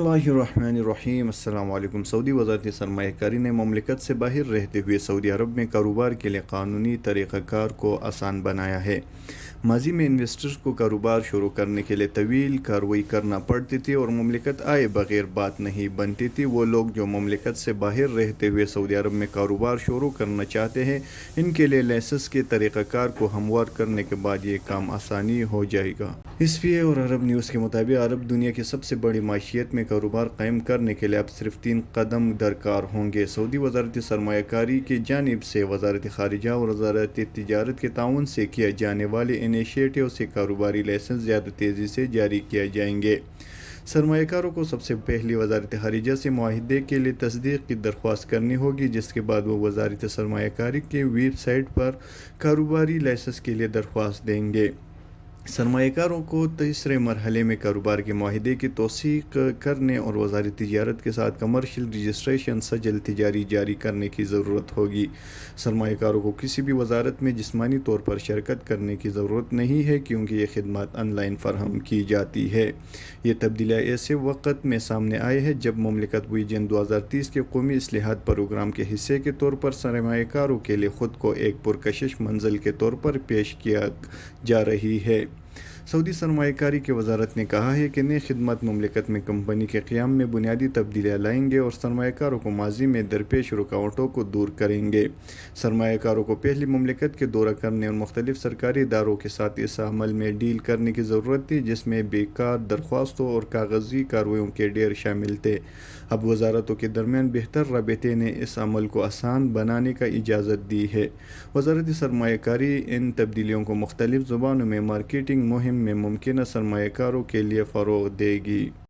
बिस्मिल्लाहिर्रहमानिर्रहीम। अस्सलाम वालेकुम। सऊदी वज़ारत सरमाया कारी ने ममलिकत से बाहर रहते हुए सऊदी अरब में कारोबार के लिए कानूनी तरीक़ाकार को आसान बनाया है। माजी में इन्वेस्टर्स को कारोबार शुरू करने के लिए तवील कार्रवाई करना पड़ती थी और ममलिकत आए बगैर बात नहीं बनती थी। वो लोग जो ममलिकत से बाहर रहते हुए सऊदी अरब में कारोबार शुरू करना चाहते हैं, इनके लिए लाइसेंस के तरीक़ाकार को हमवार करने के बाद ये काम आसानी हो जाएगा। इसपीए और अरब न्यूज़ के मुताबिक अरब दुनिया की सबसे बड़ी माशियत में कारोबार कायम करने के लिए अब सिर्फ 3 कदम दरकार होंगे। सऊदी वज़ारत सरमायाकारी की जानिब से वज़ारत ख़ारिजा और वज़ारत तिजारत के ताउन से किए जाने वाले इनिशिएटिव से कारोबारी लाइसेंस ज़्यादा तेज़ी से जारी किए जाएंगे। सरमायाकारों को सबसे पहले वज़ारत ख़ारिजा से मुआहदे के लिए तस्दीक की दरख्वास्त करनी होगी, जिसके बाद वो वज़ारत सरमायाकारी के वेबसाइट पर कारोबारी लाइसेंस के लिए दरख्वास्त देंगे। सरमायाकारों को तीसरे मरहले में कारोबार के मुआहदे की तौसीक करने और वज़ारत तिजारत के साथ कमर्शियल रजिस्ट्रेशन सजल तिजारी जारी करने की ज़रूरत होगी। सरमायाकारों को किसी भी वज़ारत में जिस्मानी तौर पर शिरकत करने की ज़रूरत नहीं है, क्योंकि ये खिदमत ऑनलाइन फराहम की जाती है। ये तब्दीलियाँ ऐसे वक्त में सामने आए हैं जब ममलिकत विजन 2030 के कौमी इस्लाहात प्रोग्राम के हिस्से के तौर पर सरमायाकारों के लिए ख़ुद को एक पुरकशिश मंजिल के तौर पर पेश किया जा रही है। सऊदी सरमायाकारी की वजारत ने कहा है कि नई खिदमत ममलिकत में कंपनी के क़याम में बुनियादी तब्दीलियाँ लाएंगे और सरमायाकारों को माजी में दरपेश रुकावटों को दूर करेंगे। सरमायाकारों को पहली ममलिकत के दौरा करने और मुख्तलिफ सरकारी इदारों के साथ इस अमल में डील करने की ज़रूरत थी, जिसमें बेकार दरख्वास्तों और कागजी कार्रवाइयों के ढेर शामिल थे। अब वजारतों के दरमियान बेहतर रबते ने इस अमल को आसान बनाने का इजाज़त दी है। वजारत सरमायाकारी इन तब्दीलियों को मुख्तलिफ ज़ुबानों में मार्केटिंग मुहिम में मुमकिन सरमायाकारों के लिए फ़रोग़ देगी।